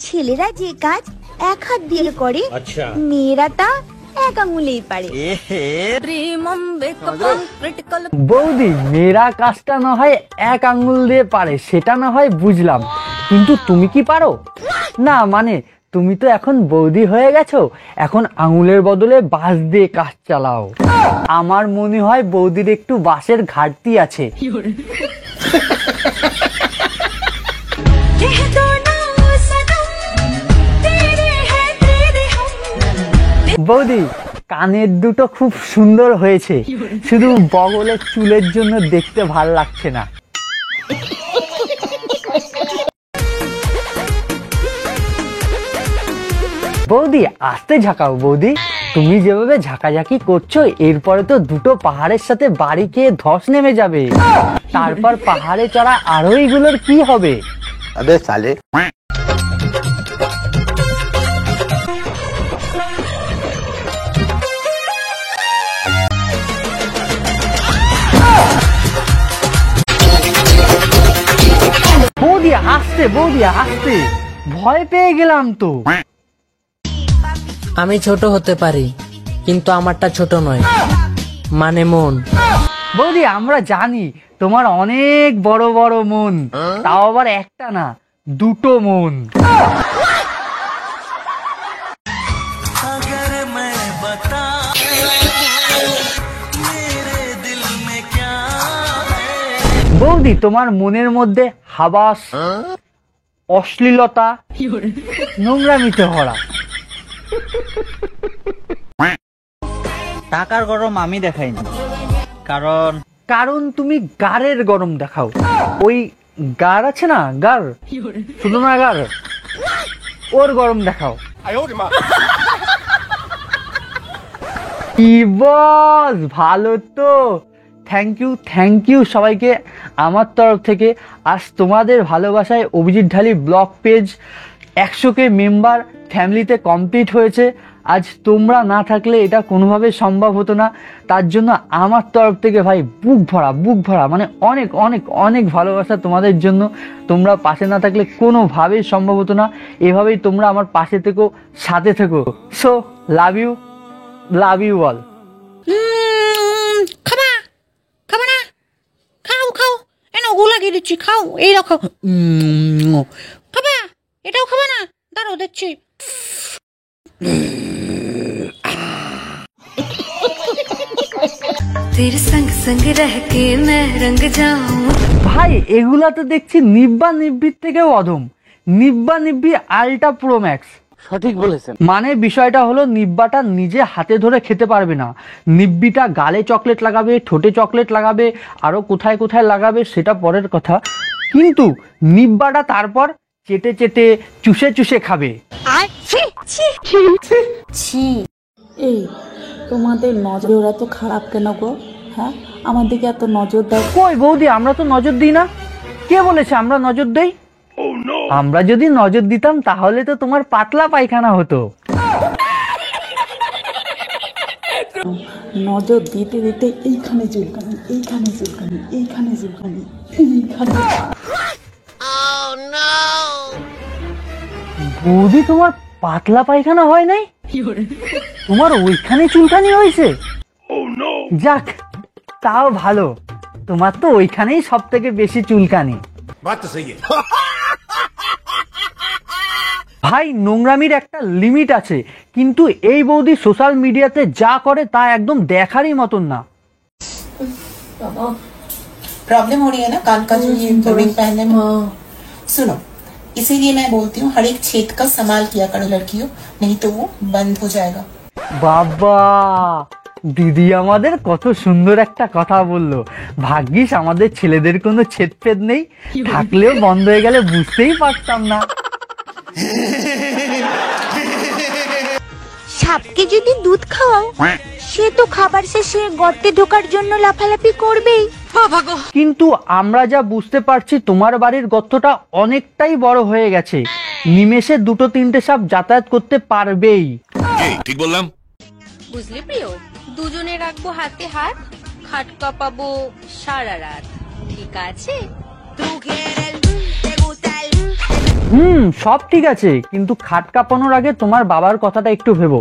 ছেলেরা যে কাজ এক হাত দিয়ে করে, মেয়েরা তা এক আঙুলেই পারে। বৌদি, মেয়েরা কাজটা না হয় এক আঙুল দিয়ে পারে, সেটা না হয় বুঝলাম, কিন্তু তুমি কি পারো? না মানে তুমি তো এখন বৌদি হয়ে গেছো, এখন আঙুলের বদলে বাঁশ দিয়ে কাজ চালাও। আমার মনে হয় বৌদির একটু বাঁশের ঘাটতি আছে। বৌদি, কানের দুটো খুব সুন্দর হয়েছে, শুধু বগলের চুলের জন্য দেখতে ভাল লাগছে না। বৌদি আস্তে ঝাঁকাও বৌদি, তুমি যেভাবে ঝাঁকাঝাঁকি করছো এরপরে তো দুটো পাহাড়ের সাথে বাড়ি খেয়ে ধস নেমে যাবে, তারপর পাহাড়ে চড়া আরোহীগুলোর কি হবে? আবে সালে। বৌদি আস্তে, বৌদি আস্তে, ভয় পেয়ে গেলাম তো। আমি ছোট হতে পারি, কিন্তু আমারটা ছোট নয়, মানে মন। বৌদি আমরা জানি তোমার অনেক বড় বড় মন, তাও আবার একটা না, দুটো মন। বৌদি তোমার মনের মধ্যে হাবাস, অশ্লীলতা, নোংরামিতে ভরা। টাকার গরম আমি দেখাইনি, কারণ তুমি গাড়ের গরম দেখাও। ওই গাড় আছে না, গাড়, শুধু না গাড়, ওর গরম দেখাও। কি বস, ভালো তো, থ্যাংক ইউ সবাইকে আমার তরফ থেকে। আজ তোমাদের ভালোবাসায় অভিজিৎ ঢালি ব্লগ পেজ 100K মেম্বার ফ্যামিলিতে কমপ্লিট হয়েছে। আজ তোমরা না থাকলে এটা কোনোভাবে সম্ভব হতো না, তার জন্য আমার তরফ থেকে ভাই বুক ভরা মানে অনেক অনেক অনেক ভালোবাসা তোমাদের জন্য। তোমরা পাশে না থাকলে কোনোভাবেই সম্ভব হতো না, এভাবেই তোমরা আমার পাশে থেকো, সাথে থেকো। So love you all. খাবা না, খাও এনো গো লাগিয়ে দিচ্ছি, খাও, এই রাখো, খাবা, এটাও খাবা না, দাঁড়াও দিচ্ছি। ভাই এগুলা তো দেখছি নিব্বা নিব্বির থেকেও অধম, নিব্বা নিব্বি আল্ট্রা প্রো ম্যাক্স। সঠিক বলেছেন। মানে বিষয়টা হলো নিব্বাটা নিজে হাতে ধরে খেতে পারবে না, নিব্বিটা গালে চকলেট লাগাবে, ঠোঁটে চকলেট লাগাবে, আরো কোথায় কোথায় লাগাবে সেটা পরের কথা, কিন্তু নিব্বাটা তারপর চেটে চেটে চুষে খাবে। এই তোমাদের নজরে ওরা তো খারাপ কেন গো? হ্যাঁ, আমার দিকে এত নজর দাও। কই বৌদি, আমরা তো নজর দিই না। কে বলেছে আমরা নজর দেই? আমরা যদি নজর দিতাম তাহলে তো তোমার পাতলা পায়খানা হতো। নজর দিতে দিতে এইখানে চুলকানি, এইখানে চুলকানি, এইখানে চুলকানি, এইখানে। বৌদি তোমার পাতলা পায়খানা হয় নাই, তোমার ওইখানে চুলকানি হয়েছে। যাক, তাও ভালো, তোমার তো ওইখানেই সব থেকে বেশি চুলকানি। ভাই নোংরামির একটা লিমিট আছে, কিন্তু এই বৌদি সোশ্যাল মিডিয়াতে যা করে তা একদম দেখারই মতন না। प्रॉब्लम हो रही है ना कान का जो ये रिंग पहनने में। सुनो, इसीलिए मैं बोलती हूँ हर एक छेद का संभाल किया करो लड़कियों, नहीं तो वो बंद हो जाएगा। বাবা, দিদি আমাদের কত সুন্দর একটা কথা বললো। ভাগ্যিস আমাদের ছেলেদের কোনো ছেদ ফেদ নেই, থাকলেও বন্ধ হয়ে গেলে বুঝতেই পারতাম না। সাপকে যদি দুধ খাওয়াও, সে তো খাবার শেষে গর্তে ঢোকার জন্য লাফালাফি করবেই। কিন্তু আমরা যা বুঝতে পারছি তোমার বাড়ির গর্তটা অনেকটাই বড় হয়ে গেছে, নিমেষে 2-3টে সাপ যাতায়াত করতে পারবেই। ঠিক বললাম? বুঝলি প্রিয়, দুজনে রাখবো হাতে হাত, খাট কাঁপাবো সারা রাত, ঠিক আছে? সব ঠিক আছে, কিন্তু খাট কাঁপানোর আগে তোমার বাবার কথাটা একটু ভেবো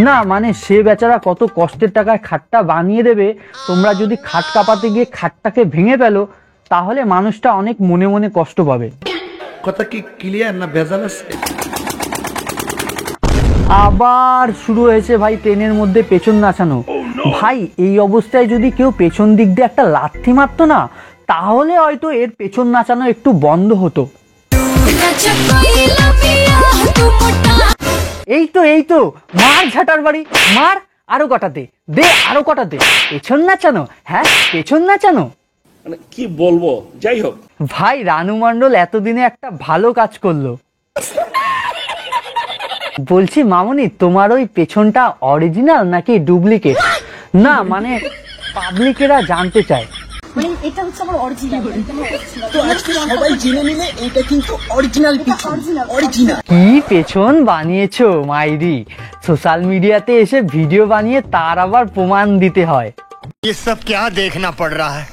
না। মানে সে বেচারা কত কষ্টের টাকায় খাটটা বানিয়ে দেবে, তোমরা যদি খাট কাঁপাতে গিয়ে খাটটাকে ভেঙে ফেলো তাহলে মানুষটা অনেক মনে মনে কষ্ট পাবে। কথা কি ক্লিয়ার না ভেজাল আছে? আবার শুরু হয়েছে ভাই ট্রেনের মধ্যে পেছন নাচানো। ভাই এই অবস্থায় যদি কেউ পেছন দিক দিয়ে একটা লাথি মারতো না, তাহলে হয়তো এর পেছন নাচানো একটু বন্ধ হতো। এই তো মার ঝাটার বাড়ি, মার আরো কটাতে দে, আরো কটাতে। পেছন নাচানো, হ্যাঁ পেছন নাচানো। মানে কি বলবো, যাই হোক। ভাই রানু মণ্ডল এতদিনে একটা ভালো কাজ করলো। বলছি মামুনি, তোমার ওই পেছনটা অরিজিনাল নাকি ডুপ্লিকেট? না মানে পাবলিকেরা জানতে চায়। মানে এটা হচ্ছে আমার অরিজিনাল। তো আজকে সবাই জেনে নিলে এটা কিন্তু অরিজিনাল পেছন, অরিজিনাল। কি পেছন বানিয়েছো মাইরি, সোশ্যাল মিডিয়াতে এসে ভিডিও বানিয়ে তার আবার প্রমাণ দিতে হয়। ये सब क्या देखना पड़ रहा है?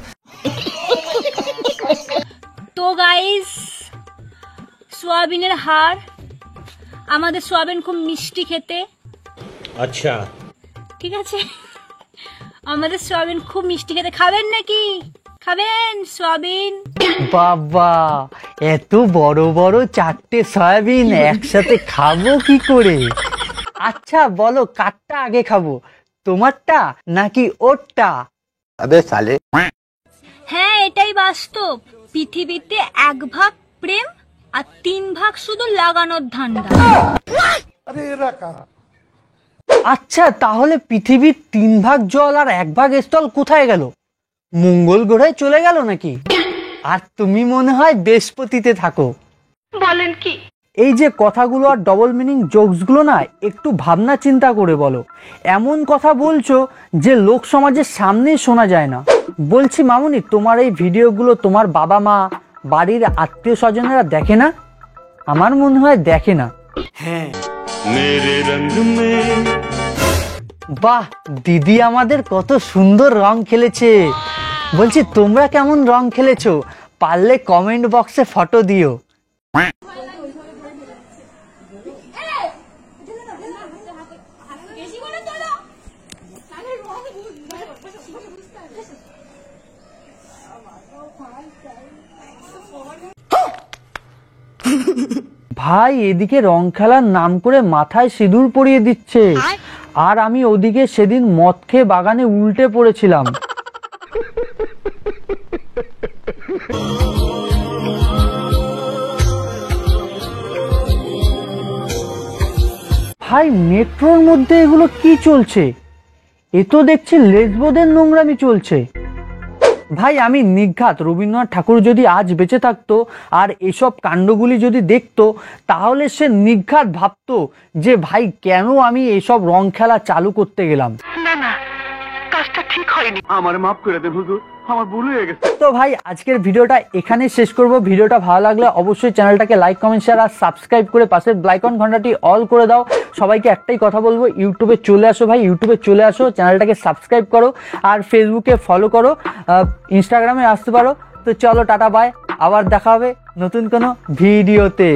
তো গাইস, সোয়াবিনের হাড়, আমাদের সোয়াবিন খুব মিষ্টি খেতে। আচ্ছা ঠিক আছে, আমাদের সোয়াবিন খুব মিষ্টি খেতে। খাবেন নাকি? খাবেন সোয়াবিন? বাবা, এত বড় বড় 4টে সয়াবিন একসাথে খাবো কি করে? আচ্ছা বলো কারটা আগে খাবো, তোমারটা নাকি ওরটা? अबे साले। হ্যাঁ এটাই বাস্তব। পৃথিবীতে 1 ভাগ প্রেম আর 3 ভাগ শুধু লাগানোর ধান্দা। আচ্ছা তাহলে পৃথিবীর 3 ভাগ জল আর 1 ভাগ স্থল কোথায় গেল? মঙ্গল গ্রহে চলে গেল নাকি? আর তুমি মনে হয় বৃহস্পতিতে থাকো। বলেন কি? এই যে কথাগুলো আর ডবল মিনিং জোকসগুলো না, একটু ভাবনা চিন্তা করে বলো। এমন কথা বলছো যে লোক সমাজের সামনে শোনা যায় না। বলছি মামুনি, তোমার এই ভিডিওগুলো তোমার বাবা মা, বাড়ির আত্মীয় স্বজনেরা দেখে না? আমার মনে হয় দেখে না। হ্যাঁ। মেরে রঙ মে। বাহ, দিদি আমাদের কত সুন্দর রং খেলেছে। বলছি তোমরা কেমন রং খেলেছো? পারলে কমেন্ট বক্সে ফটো দিও। ভাই এদিকে রং খেলার নাম করে মাথায় সিঁদুর পরিয়ে দিচ্ছে, আর আমি ওদিকে সেদিন মদ খেয়ে বাগানে উল্টে পড়েছিলাম। ভাই মেট্রোর মধ্যে এগুলো কি চলছে? এ তো দেখছি লেসবোদের নোংরামি চলছে। ভাই আমি নিঘাত, রবীন্দ্রনাথ ঠাকুর যদি আজ বেঁচে থাকতো আর এসব কাণ্ডগুলি যদি দেখতো, তাহলে সে নিঘাত ভাবতো যে ভাই কেন আমি এসব রং খেলা চালু করতে গেলাম। আমার মাফ করে দেন হুজুর, আমার ভুল হয়ে গেছে। তো ভাই আজকের ভিডিওটা এখানে শেষ করব। ভিডিওটা ভালো লাগলে অবশ্যই চ্যানেলটাকে লাইক কমেন্ট শেয়ার আর সাবস্ক্রাইব করে পাশের ব্লাইকন ঘন্টাটি অল করে দাও। সবাইকে একটাই কথা বলবো, ইউটিউবে চলে আসো ভাই, ইউটিউবে চলে আসো, চ্যানেলটাকে সাবস্ক্রাইব করো আর ফেসবুকে ফলো করো, ইনস্টাগ্রামে আসতে পারো। তো চলো টাটা বাই, আবার দেখা হবে নতুন কোনো ভিডিওতে।